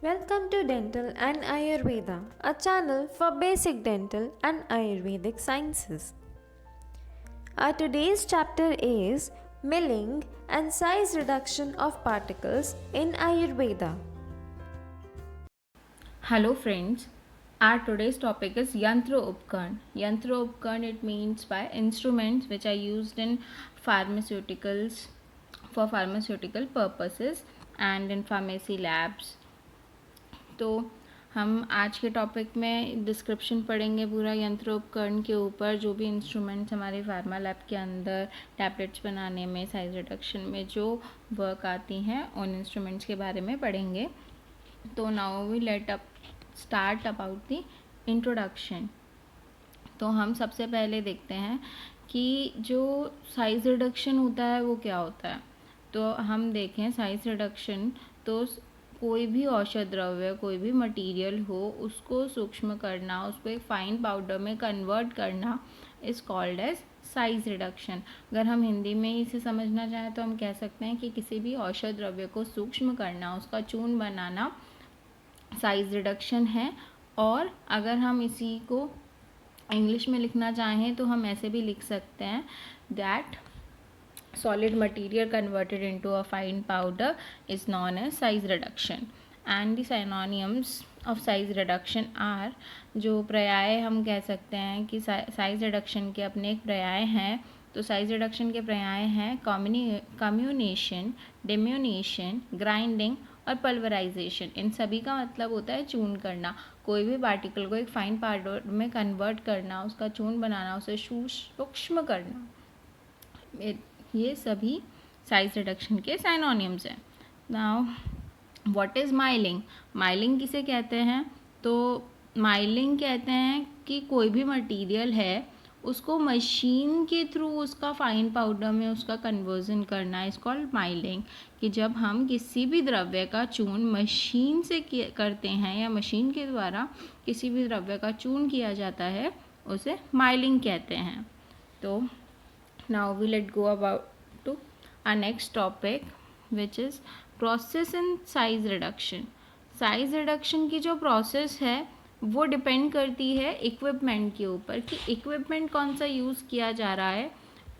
Welcome to Dental and Ayurveda, a channel for basic dental and Ayurvedic sciences. Our today's chapter is Milling and Size Reduction of Particles in Ayurveda. Hello friends, our today's topic is Yantra Upkaran. Yantra Upkaran, it means by instruments which are used in pharmaceuticals for pharmaceutical purposes and in pharmacy labs. तो हम आज के topic में description पढ़ेंगे पूरा यंत्र उपकरण के ऊपर, जो भी इंस्ट्रूमेंट्स हमारे फार्मा लैब के अंदर टैबलेट्स बनाने में, साइज रिडक्शन में जो वर्क आती हैं, उन इंस्ट्रूमेंट्स के बारे में पढ़ेंगे. तो now we let up start about the introduction. तो हम सबसे पहले देखते हैं कि जो साइज रिडक्शन होता है वो क्या होता है. तो हम देखें साइज रिडक्शन, तो कोई भी औषध द्रव्य, कोई भी मटेरियल हो, उसको सूक्ष्म करना, उसको एक फाइन पाउडर में कन्वर्ट करना is called as size reduction. अगर हम हिंदी में इसे समझना चाहें तो हम कह सकते हैं कि किसी भी औषध द्रव्य को सूक्ष्म करना, उसका चूर्ण बनाना साइज रिडक्शन है. और अगर हम इसी को इंग्लिश में लिखना चाहें तो हम ऐसे भी लिख सकते हैं that solid material converted into a fine powder is known as size reduction. And the synonyms of size reduction are, जो पर्याय हम कह सकते हैं कि साइज रिडक्शन के अपने एक पर्याय हैं. तो साइज रिडक्शन के पर्याय हैं कम्यूनेशन, डिम्यूनेशन, ग्राइंडिंग और पल्वराइजेशन. इन सभी का मतलब होता है चूर्ण करना. कोई भी पार्टिकल को एक फाइन पाउडर में कन्वर्ट करना, उसका चूर्ण बनाना, उसे सूक्ष्म करना, ये सभी साइज रिडक्शन के साइनोनिम्स हैं. Now what is milling. Milling किसे कहते हैं? तो माइलिंग कहते हैं कि कोई भी मटेरियल है उसको मशीन के थ्रू उसका फाइन पाउडर में उसका कन्वर्जन करना इज़ कॉल्ड माइलिंग. कि जब हम किसी भी द्रव्य का चूर्ण मशीन से करते हैं या मशीन के द्वारा किसी भी द्रव्य का चूर्ण किया जाता है, उसे माइलिंग कहते हैं. तो now we let go about to our next topic, which is process in size reduction. Size reduction की जो प्रोसेस है वो डिपेंड करती है इक्विपमेंट के ऊपर कि इक्विपमेंट कौन सा यूज़ किया जा रहा है.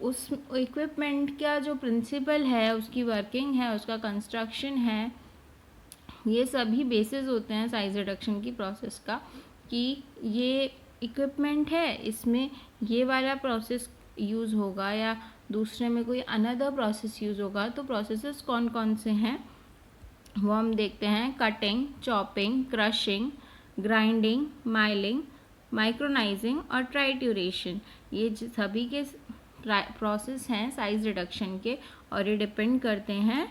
उस इक्विपमेंट का जो प्रिंसिपल है, उसकी वर्किंग है, उसका कंस्ट्रक्शन है, ये सभी बेसिस होते हैं साइज रिडक्शन की प्रोसेस का. कि ये इक्विपमेंट है, इसमें ये वाला प्रोसेस यूज़ होगा या दूसरे में कोई अनदर प्रोसेस यूज़ होगा. तो प्रोसेसेस कौन कौन से हैं वो हम देखते हैं. Cutting, chopping, crushing, grinding, milling, micronising और ट्राइट्यूरेशन. ये सभी के प्रोसेस हैं साइज रिडक्शन के, और ये डिपेंड करते हैं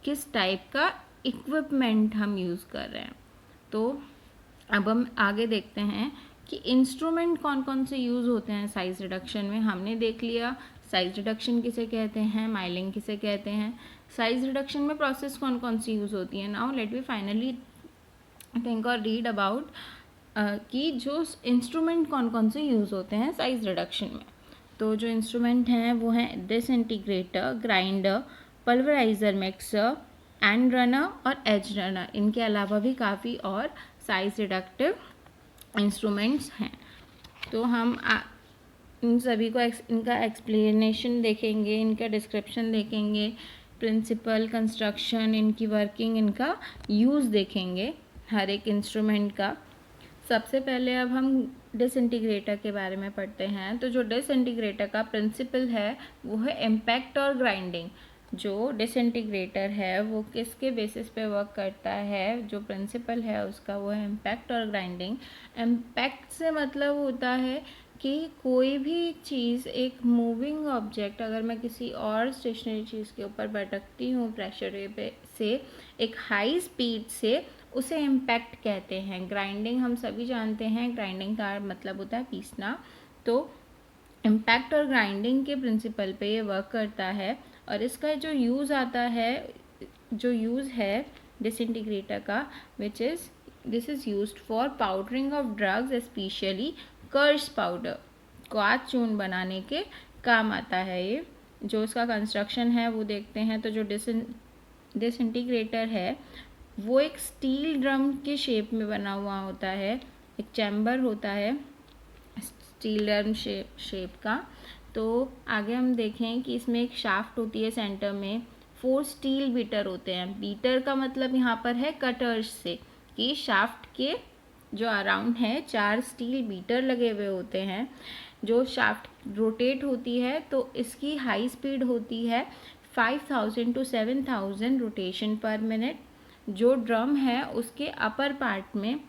किस टाइप का इक्विपमेंट हम यूज़ कर रहे हैं. तो अब हम आगे देखते हैं कि इंस्ट्रूमेंट कौन कौन से यूज़ होते हैं साइज रिडक्शन में. हमने देख लिया साइज रिडक्शन किसे कहते हैं, माइलिंग किसे कहते हैं, साइज रिडक्शन में प्रोसेस कौन कौन सी यूज़ होती है. Now let we finally think और रीड अबाउट कि जो इंस्ट्रूमेंट कौन कौन से यूज़ होते हैं साइज रिडक्शन में. तो जो इंस्ट्रूमेंट हैं वो हैं disintegrator, grinder, pulveriser, mixer, and runner और एज रनर. इनके अलावा भी काफ़ी और साइज रिडक्टिव इंस्ट्रूमेंट्स हैं. तो हम इन सभी को इनका एक्सप्लेनेशन देखेंगे, इनका डिस्क्रिप्शन देखेंगे, प्रिंसिपल, कंस्ट्रक्शन, इनकी वर्किंग, इनका यूज़ देखेंगे हर एक इंस्ट्रूमेंट का. सबसे पहले अब हम डिसइंटीग्रेटर के बारे में पढ़ते हैं. तो जो डिसइंटीग्रेटर का प्रिंसिपल है वो है इम्पैक्ट और ग्राइंडिंग. जो डिसइंटीग्रेटर है वो किसके बेसिस पे वर्क करता है, जो प्रिंसिपल है उसका वो है इम्पैक्ट और ग्राइंडिंग. इम्पैक्ट से मतलब होता है कि कोई भी चीज़, एक मूविंग ऑब्जेक्ट, अगर मैं किसी और स्टेशनरी चीज़ के ऊपर भटकती हूँ प्रेशर पे से एक हाई स्पीड से, उसे इम्पैक्ट कहते हैं. ग्राइंडिंग हम सभी जानते हैं, ग्राइंडिंग का मतलब होता है पीसना. तो इम्पैक्ट और ग्राइंडिंग के प्रिंसिपल पे ये वर्क करता है. और इसका जो यूज़ आता है, जो यूज़ है डिसइंटीग्रेटर का, this is used for powdering of drugs, specially coarse powder. क्वाथ चूर्ण बनाने के काम आता है ये. जो इसका कंस्ट्रक्शन है वो देखते हैं. तो जो डिसइंटीग्रेटर है वो एक स्टील ड्रम के शेप में बना हुआ होता है, एक चैम्बर होता है स्टील ड्रम शेप का। तो आगे हम देखें कि इसमें एक शाफ्ट होती है सेंटर में, 4 स्टील बीटर होते हैं। बीटर का मतलब यहाँ पर है कटर्स से, कि शाफ्ट के जो अराउंड है 4 स्टील बीटर लगे हुए होते हैं। जो शाफ्ट रोटेट होती है तो इसकी हाई स्पीड होती है 5000 to 7000 रोटेशन पर मिनट। जो ड्रम है उसके अपर पार्ट में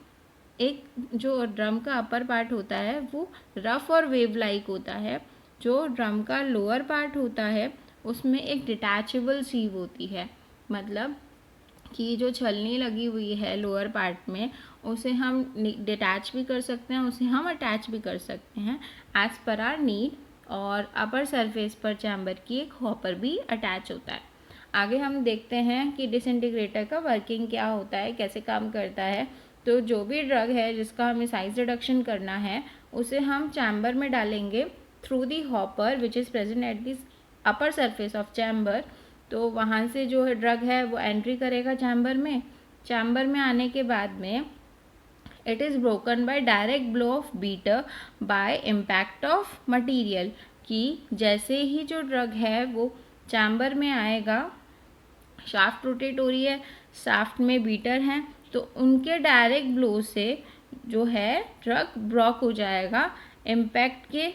एक, जो ड्रम का अपर पार्ट होता है वो रफ और वेव लाइक होता है। जो ड्रम का लोअर पार्ट होता है उसमें एक डिटैचेबल सीव होती है, मतलब कि जो छलनी लगी हुई है लोअर पार्ट में उसे हम डिटैच भी कर सकते हैं, उसे हम अटैच भी कर सकते हैं एज पर आर नीड। और अपर सरफेस पर चैम्बर की एक हॉपर भी अटैच होता है। आगे हम देखते हैं कि डिसइंटीग्रेटर का वर्किंग क्या होता है, कैसे काम करता है। तो जो भी ड्रग है जिसका हमें साइज रिडक्शन करना है उसे हम चैम्बर में डालेंगे through the hopper which is present at this upper surface of chamber. तो वहाँ से जो ड्रग है वो एंट्री करेगा चैम्बर में। चैम्बर में आने के बाद में it is broken by direct blow of beater by impact of material, कि जैसे ही जो ड्रग है वो चैम्बर में आएगा, शाफ्ट रोटेट हो रही है, शाफ्ट में बीटर हैं, तो उनके डायरेक्ट ब्लो से जो है ड्रग ब्लॉक हो जाएगा इम्पैक्ट के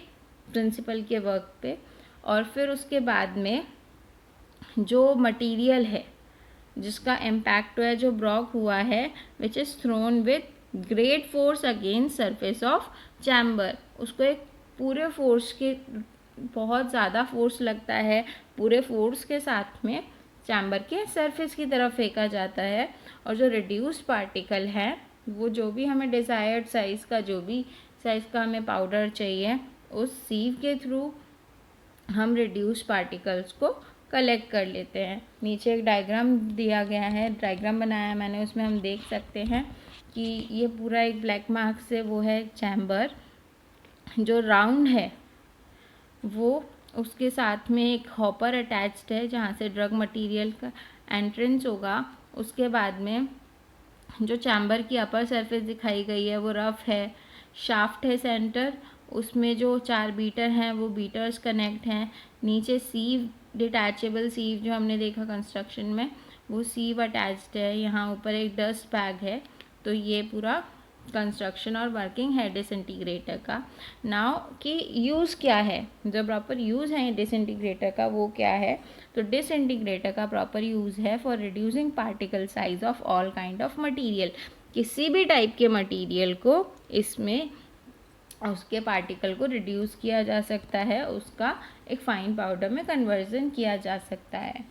प्रिंसिपल के वर्क पे। और फिर उसके बाद में जो मटेरियल है जिसका इम्पैक्ट हुआ है, जो ब्लॉक हुआ है, which is thrown with great force against surface of chamber, उसको एक पूरे फोर्स के, बहुत ज़्यादा फोर्स लगता है, पूरे फोर्स के साथ में चैम्बर के सरफेस की तरफ फेंका जाता है। और जो रिड्यूस्ड पार्टिकल है वो जो भी हमें डिज़ायर्ड साइज़ का, जो भी साइज़ का हमें पाउडर चाहिए, उस सीव के थ्रू हम रिड्यूस्ड पार्टिकल्स को कलेक्ट कर लेते हैं। नीचे एक डायग्राम दिया गया है, डायग्राम बनाया मैंने, उसमें हम देख सकते हैं कि ये पूरा एक ब्लैक मार्क से वो है चैम्बर, जो राउंड है वो, उसके साथ में एक हॉपर अटैच्ड है जहाँ से ड्रग मटेरियल का एंट्रेंस होगा। उसके बाद में जो चैम्बर की अपर सरफेस दिखाई गई है वो रफ है, शाफ्ट है सेंटर, उसमें जो 4 बीटर हैं वो बीटर्स कनेक्ट हैं। नीचे सीव, डिटैचेबल सीव जो हमने देखा कंस्ट्रक्शन में, वो सीव अटैच्ड है। यहाँ ऊपर एक डस्ट बैग है। तो ये पूरा कंस्ट्रक्शन और वर्किंग है डिसइंटीग्रेटर का। नाउ कि यूज़ क्या है, जो प्रॉपर यूज़ है डिसइंटीग्रेटर का वो क्या है। तो डिसइंटीग्रेटर का प्रॉपर यूज़ है for reducing particle size of all kind of material, किसी भी टाइप के मटेरियल को इसमें उसके पार्टिकल को रिड्यूस किया जा सकता है, उसका एक फाइन पाउडर में कन्वर्जन किया जा सकता है।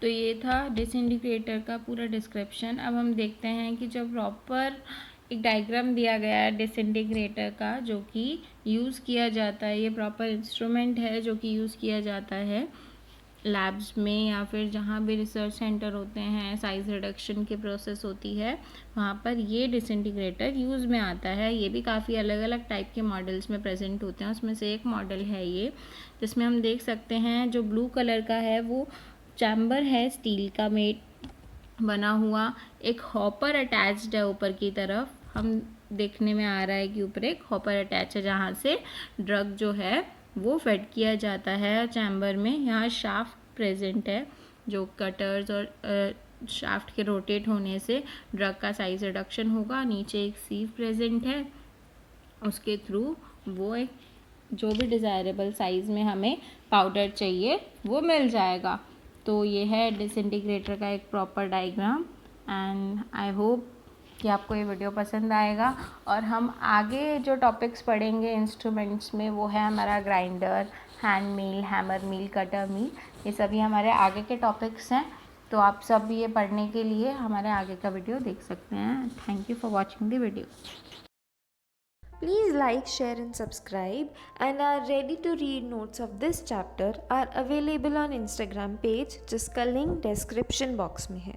तो ये था डिसइंटीग्रेटर का पूरा डिस्क्रिप्शन। अब हम देखते हैं कि जब प्रॉपर एक डायग्राम दिया गया है डिसइंटीग्रेटर का जो कि यूज़ किया जाता है, ये प्रॉपर इंस्ट्रूमेंट है जो कि यूज़ किया जाता है लैब्स में या फिर जहाँ भी रिसर्च सेंटर होते हैं, साइज़ रिडक्शन की प्रोसेस होती है, वहाँ पर ये डिसइंटीग्रेटर यूज़ में आता है। ये भी काफ़ी अलग अलग टाइप के मॉडल्स में प्रेजेंट होते हैं, उसमें से एक मॉडल है ये, जिसमें हम देख सकते हैं जो ब्लू कलर का है वो चैम्बर है स्टील का मेड बना हुआ, एक हॉपर अटैच्ड है ऊपर की तरफ, हम देखने में आ रहा है कि ऊपर एक हॉपर अटैच है जहाँ से ड्रग जो है वो फेड किया जाता है चैम्बर में। यहाँ शाफ्ट प्रेजेंट है, जो कटर्स और शाफ्ट के रोटेट होने से ड्रग का साइज रिडक्शन होगा। नीचे एक सीव प्रेजेंट है, उसके थ्रू वो एक जो भी डिज़ायरेबल साइज़ में हमें पाउडर चाहिए वो मिल जाएगा। तो ये है डिसइंटीग्रेटर का एक proper diagram. And I hope कि आपको ये वीडियो पसंद आएगा। और हम आगे जो टॉपिक्स पढ़ेंगे इंस्ट्रूमेंट्स में वो है हमारा ग्राइंडर, हैंड मिल, हैमर मिल, कटर मिल, ये सभी हमारे आगे के टॉपिक्स हैं। तो आप सब ये पढ़ने के लिए हमारे आगे का वीडियो देख सकते हैं। Thank you for watching the video. Please like, share and subscribe, and our ready to read notes of this chapter are available on Instagram page जिसका लिंक डिस्क्रिप्शन बॉक्स में है।